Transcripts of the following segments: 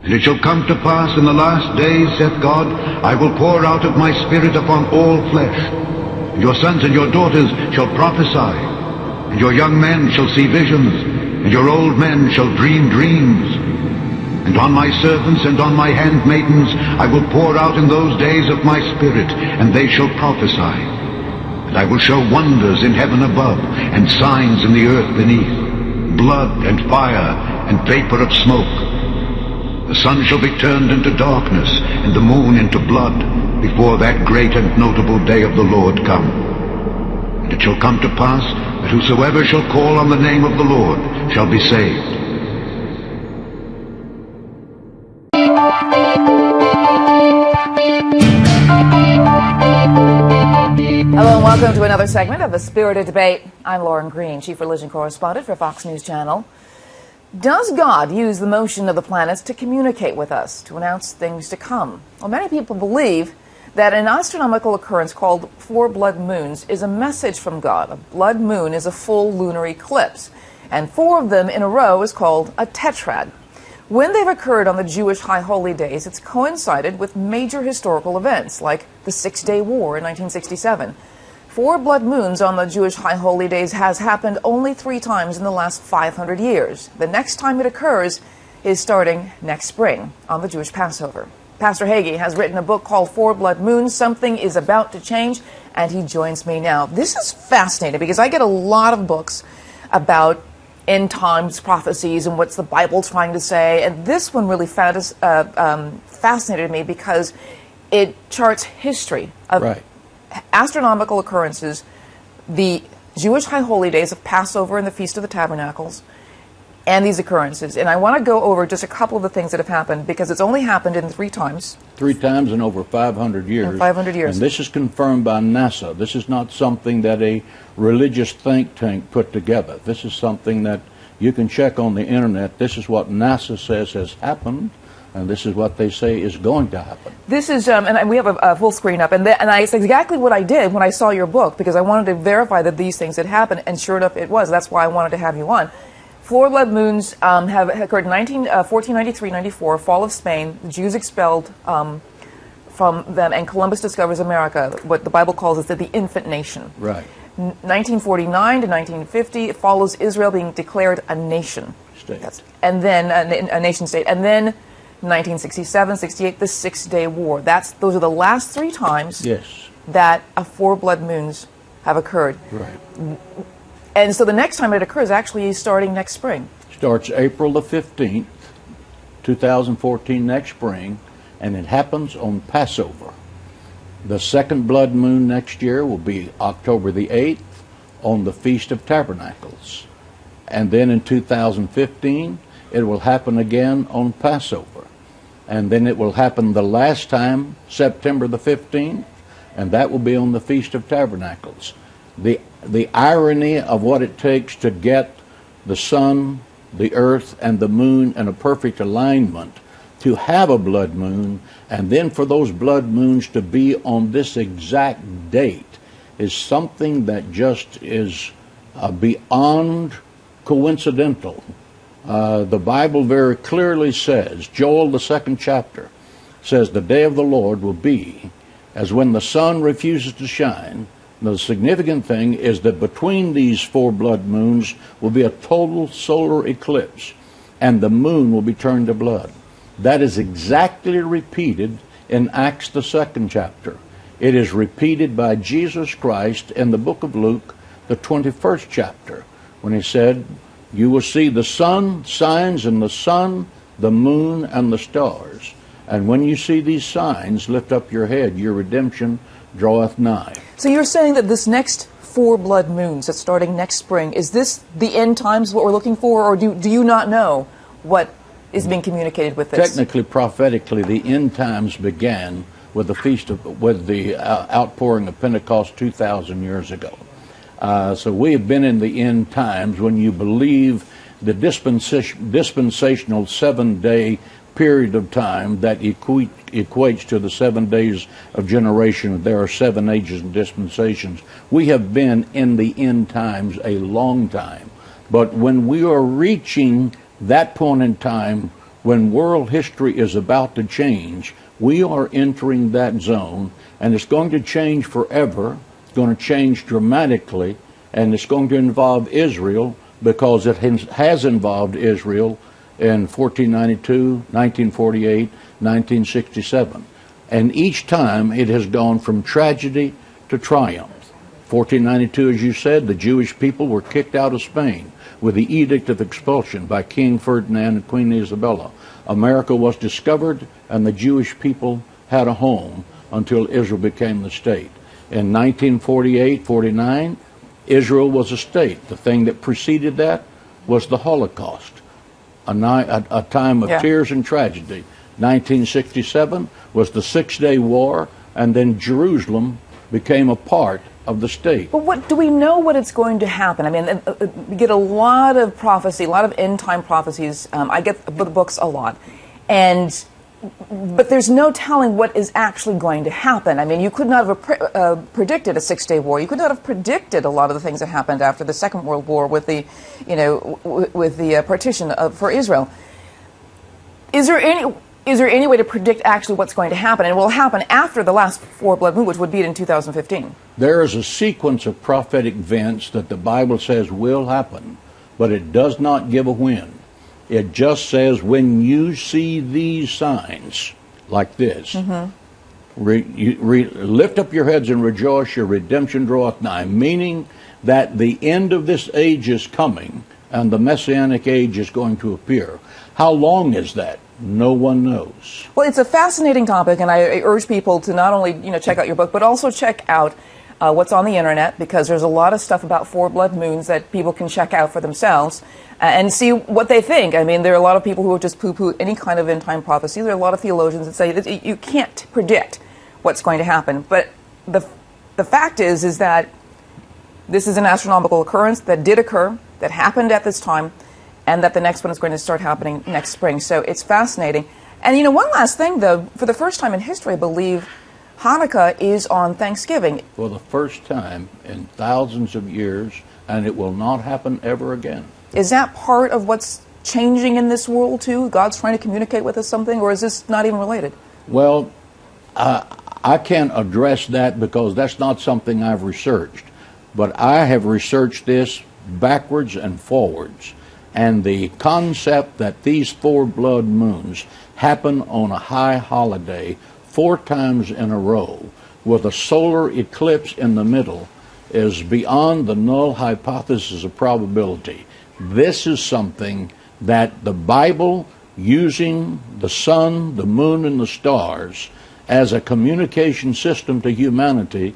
And it shall come to pass in the last days, saith God, I will pour out of my Spirit upon all flesh. And your sons and your daughters shall prophesy, and your young men shall see visions, and your old men shall dream dreams. And on my servants and on my handmaidens I will pour out in those days of my Spirit, and they shall prophesy. And I will show wonders in heaven above, and signs in the earth beneath, blood and fire and vapor of smoke. The sun shall be turned into darkness, and the moon into blood, before that great and notable day of the Lord come. And it shall come to pass, that whosoever shall call on the name of the Lord shall be saved. Hello and welcome to another segment of the Spirited Debate. I'm Lauren Green, Chief Religion Correspondent for Fox News Channel. Does God use the motion of the planets to communicate with us, to announce things to come? Well, many people believe that an astronomical occurrence called 4 blood moons is a message from God. A blood moon is a full lunar eclipse, and 4 of them in a row is called a tetrad. When they've occurred on the Jewish High Holy Days, it's coincided with major historical events, like the Six-Day War in 1967. 4 blood moons on the Jewish High Holy Days has happened only 3 times in the last 500 years. The next time it occurs is starting next spring on the Jewish Passover. Pastor Hagee has written a book called 4 Blood Moons, Something is About to Change, and he joins me now. This is fascinating because I get a lot of books about end times prophecies and what's the Bible trying to say, and this one really fascinated me because it charts history of astronomical occurrences, the Jewish High Holy Days of Passover and the Feast of the Tabernacles, and these occurrences. And I want to go over just a couple of the things that have happened because it's only happened in 3 times. 3 times in over 500 years. In 500 years. And this is confirmed by NASA. This is not something that a religious think tank put together. This is something that you can check on the internet. This is what NASA says has happened, and this is what they say is going to happen. This is, and we have a full screen up, and it's exactly what I did when I saw your book, because I wanted to verify that these things had happened, and sure enough it was. That's why I wanted to have you on. 4 blood moons have occurred in 1493-94, fall of Spain, the Jews expelled from them, and Columbus discovers America, what the Bible calls the infant nation. Right. 1949 to 1950, it follows Israel being declared a nation. State. And then a nation state. And then 1967, 68, the Six-Day War. Those are the last 3 times that 4 blood moons have occurred. Right. And so the next time it occurs actually is starting next spring. Starts April the 15th, 2014, next spring, and it happens on Passover. The second blood moon next year will be October the 8th on the Feast of Tabernacles. And then in 2015, it will happen again on Passover. And then it will happen the last time, September the 15th, and that will be on the Feast of Tabernacles. The irony of what it takes to get the sun, the earth, and the moon in a perfect alignment to have a blood moon, and then for those blood moons to be on this exact date is something that just is beyond coincidental. The Bible very clearly says, Joel the 2nd chapter says, the day of the Lord will be as when the sun refuses to shine. The significant thing is that between these 4 blood moons will be a total solar eclipse, and the moon will be turned to blood. That is exactly repeated in Acts the 2nd chapter. It is repeated by Jesus Christ in the book of Luke, the 21st chapter, when he said, you will see the sun, signs in the sun, the moon, and the stars. And when you see these signs, lift up your head, your redemption draweth nigh. So you're saying that this next 4 blood moons that's starting next spring, is this the end times, what we're looking for, or do you not know what is being communicated with this? Technically, prophetically, the end times began with the outpouring of Pentecost 2,000 years ago. So we have been in the end times when you believe the dispensational 7-day period of time that equates to the 7 days of generation. There are 7 ages and dispensations. We have been in the end times a long time. But when we are reaching that point in time, when world history is about to change, we are entering that zone, and it's going to change forever. It's going to change dramatically, and it's going to involve Israel, because it has involved Israel in 1492, 1948, 1967. And each time it has gone from tragedy to triumph. 1492, as you said, the Jewish people were kicked out of Spain with the Edict of Expulsion by King Ferdinand and Queen Isabella. America was discovered, and the Jewish people had a home until Israel became the state. In 1948-49, Israel was a state. The thing that preceded that was the Holocaust, a time of tears and tragedy. 1967 was the Six-Day War, and then Jerusalem became a part of the state. But what do we know what it's going to happen? I mean, we get a lot of prophecy, a lot of end-time prophecies. I get the books a lot. But there's no telling what is actually going to happen. I mean, you could not have predicted a Six-Day War. You could not have predicted a lot of the things that happened after the Second World War with the, with the partition for Israel. Is there any way to predict actually what's going to happen? And it will happen after the last four blood moon, which would be in 2015. There is a sequence of prophetic events that the Bible says will happen, but it does not give a when. It just says, when you see these signs like this, lift up your heads and rejoice, your redemption draweth nigh, meaning that the end of this age is coming and the Messianic age is going to appear. How long is that? No one knows. Well, it's a fascinating topic, and I urge people to not only check out your book, but also check out what's on the internet, because there's a lot of stuff about four blood moons that people can check out for themselves and see what they think. I mean, there are a lot of people who will just poo-poo any kind of end-time prophecy. There are a lot of theologians that say that you can't predict what's going to happen. But the fact is that this is an astronomical occurrence that did occur, that happened at this time, and that the next one is going to start happening next spring. So it's fascinating. And one last thing, though, for the first time in history, I believe, Hanukkah is on Thanksgiving. For the first time in thousands of years, and it will not happen ever again. Is that part of what's changing in this world, too? God's trying to communicate with us something, or is this not even related? Well, I can't address that because that's not something I've researched. But I have researched this backwards and forwards. And the concept that these four blood moons happen on a high holiday 4 times in a row with a solar eclipse in the middle is beyond the null hypothesis of probability. This is something that the Bible, using the sun, the moon, and the stars as a communication system to humanity,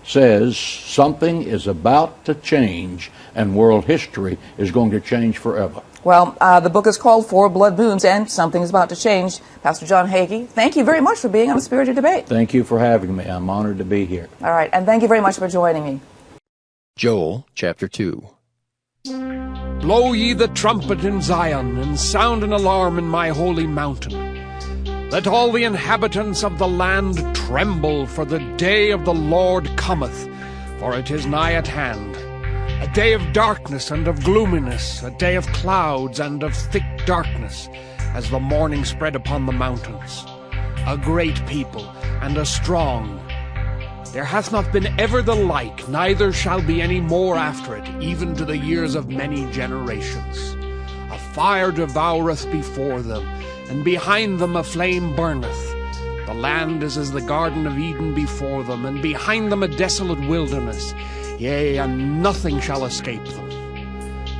says something is about to change and world history is going to change forever. Well, the book is called Four Blood Moons, and something is about to change. Pastor John Hagee, thank you very much for being on A Spirited Debate. Thank you for having me. I'm honored to be here. All right, and thank you very much for joining me. Joel chapter 2. Blow ye the trumpet in Zion, and sound an alarm in my holy mountain. Let all the inhabitants of the land tremble, for the day of the Lord cometh, for it is nigh at hand. A day of darkness and of gloominess, a day of clouds and of thick darkness, as the morning spread upon the mountains. A great people and a strong. There hath not been ever the like, neither shall be any more after it, even to the years of many generations. A fire devoureth before them, and behind them a flame burneth. The land is as the Garden of Eden before them, and behind them a desolate wilderness. Yea, and nothing shall escape them.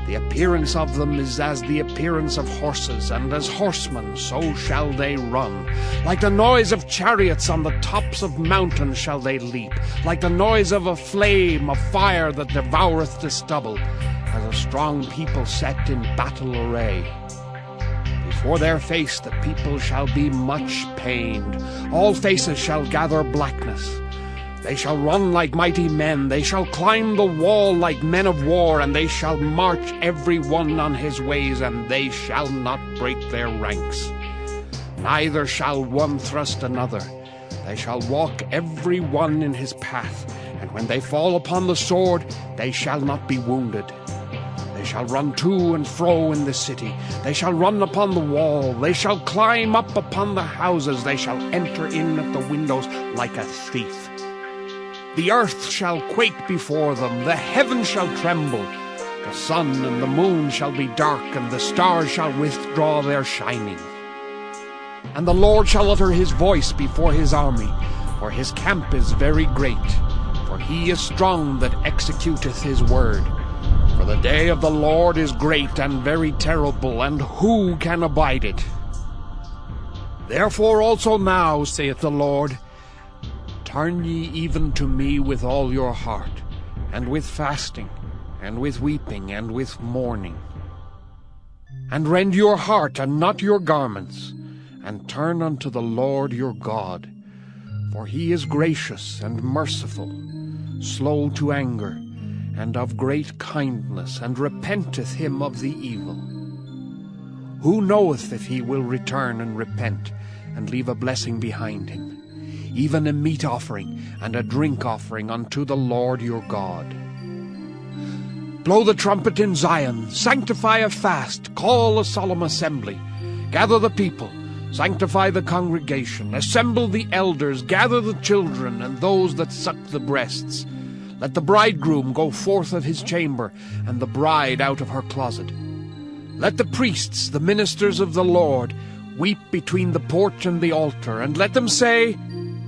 The appearance of them is as the appearance of horses, and as horsemen so shall they run. Like the noise of chariots on the tops of mountains shall they leap, like the noise of a flame of fire that devoureth the stubble, as a strong people set in battle array. Before their face the people shall be much pained, all faces shall gather blackness. They shall run like mighty men, they shall climb the wall like men of war, and they shall march every one on his ways, and they shall not break their ranks. Neither shall one thrust another, they shall walk every one in his path, and when they fall upon the sword, they shall not be wounded. They shall run to and fro in the city. They shall run upon the wall. They shall climb up upon the houses. They shall enter in at the windows like a thief. The earth shall quake before them. The heavens shall tremble. The sun and the moon shall be dark, and the stars shall withdraw their shining. And the Lord shall utter his voice before his army, for his camp is very great. For he is strong that executeth his word. For the day of the Lord is great and very terrible, and who can abide it? Therefore also now, saith the Lord, turn ye even to me with all your heart, and with fasting, and with weeping, and with mourning. And rend your heart, and not your garments, and turn unto the Lord your God. For he is gracious and merciful, slow to anger, and of great kindness, and repenteth him of the evil. Who knoweth if he will return and repent, and leave a blessing behind him, even a meat offering and a drink offering unto the Lord your God? Blow the trumpet in Zion, sanctify a fast, call a solemn assembly, gather the people, sanctify the congregation, assemble the elders, gather the children and those that suck the breasts. Let the bridegroom go forth of his chamber, and the bride out of her closet. Let the priests, the ministers of the Lord, weep between the porch and the altar, and let them say,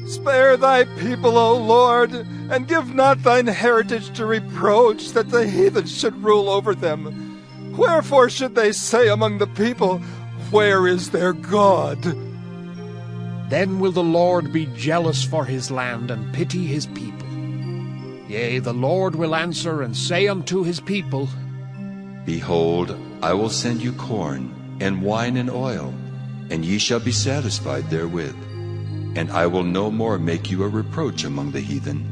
Spare thy people, O Lord, and give not thine heritage to reproach, that the heathen should rule over them. Wherefore should they say among the people, Where is their God? Then will the Lord be jealous for his land, and pity his people. Yea, the Lord will answer and say unto his people, Behold, I will send you corn, and wine and oil, and ye shall be satisfied therewith. And I will no more make you a reproach among the heathen.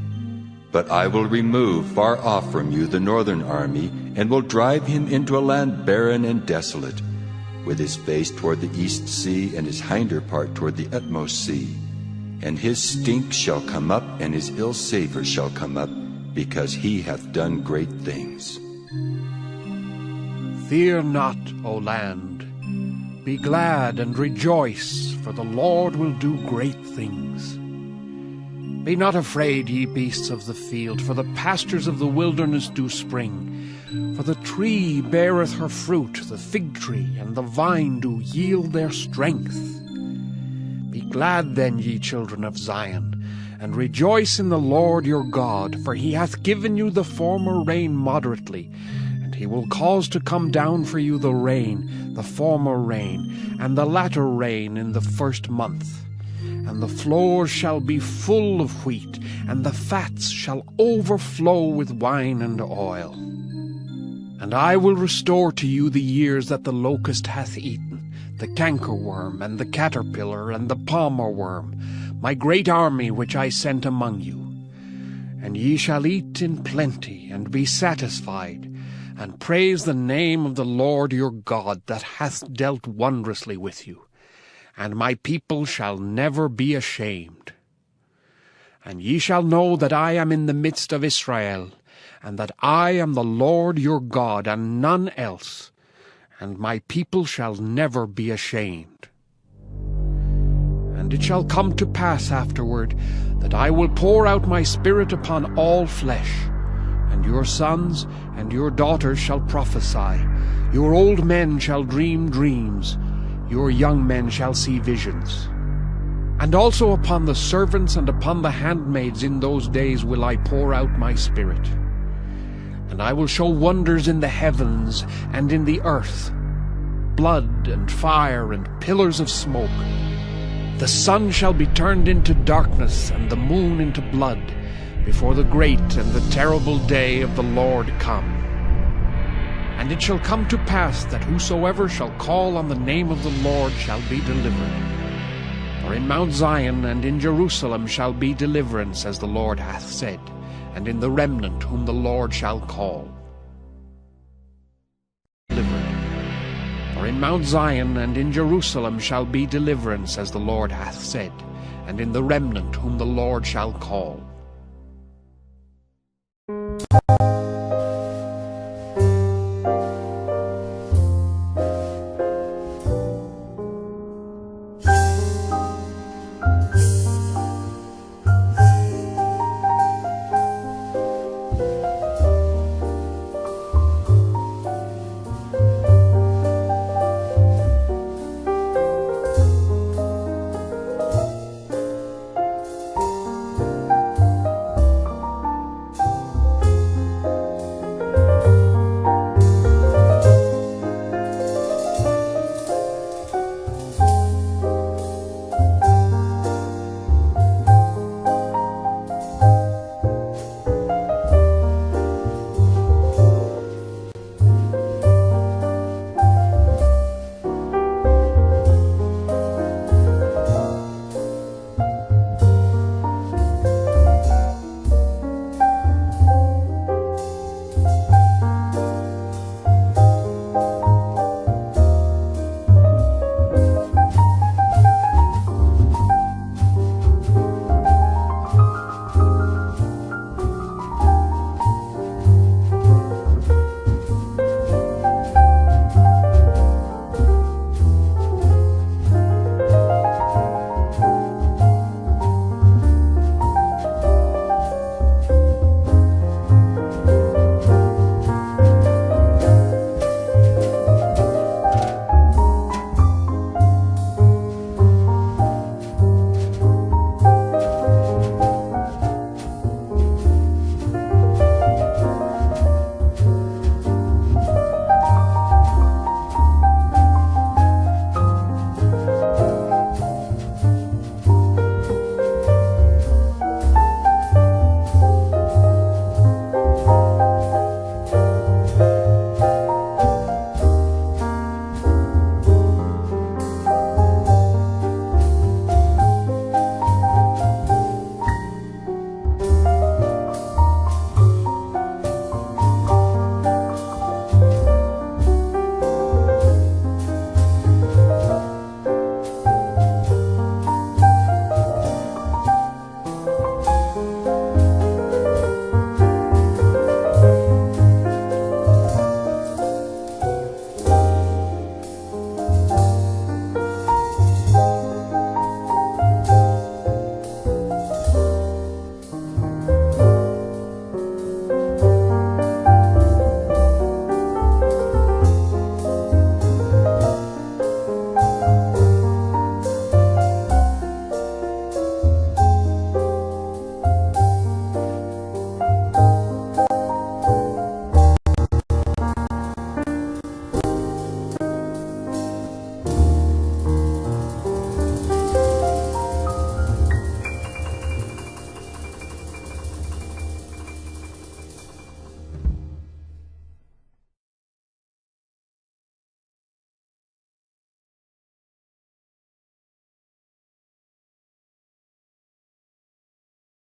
But I will remove far off from you the northern army, and will drive him into a land barren and desolate, with his face toward the east sea, and his hinder part toward the utmost sea. And his stink shall come up, and his ill savour shall come up, because he hath done great things. Fear not, O land. Be glad and rejoice, for the Lord will do great things. Be not afraid, ye beasts of the field, for the pastures of the wilderness do spring. For the tree beareth her fruit, the fig tree and the vine do yield their strength. Be glad then, ye children of Zion, and rejoice in the Lord your God, for he hath given you the former rain moderately, and he will cause to come down for you the rain, the former rain, and the latter rain in the first month. And the floors shall be full of wheat, and the fats shall overflow with wine and oil. And I will restore to you the years that the locust hath eaten, the cankerworm, and the caterpillar, and the palmer worm, my great army which I sent among you. And ye shall eat in plenty, and be satisfied, and praise the name of the Lord your God, that hath dealt wondrously with you. And my people shall never be ashamed. And ye shall know that I am in the midst of Israel, and that I am the Lord your God, and none else, and my people shall never be ashamed. And it shall come to pass afterward, that I will pour out my Spirit upon all flesh, and your sons and your daughters shall prophesy, your old men shall dream dreams, your young men shall see visions. And also upon the servants and upon the handmaids in those days will I pour out my Spirit. And I will show wonders in the heavens and in the earth, blood and fire and pillars of smoke. The sun shall be turned into darkness, and the moon into blood, before the great and the terrible day of the Lord come. And it shall come to pass that whosoever shall call on the name of the Lord shall be delivered. For in Mount Zion and in Jerusalem shall be deliverance, as the Lord hath said, and in the remnant whom the Lord shall call. For in Mount Zion and in Jerusalem shall be deliverance, as the Lord hath said, and in the remnant whom the Lord shall call.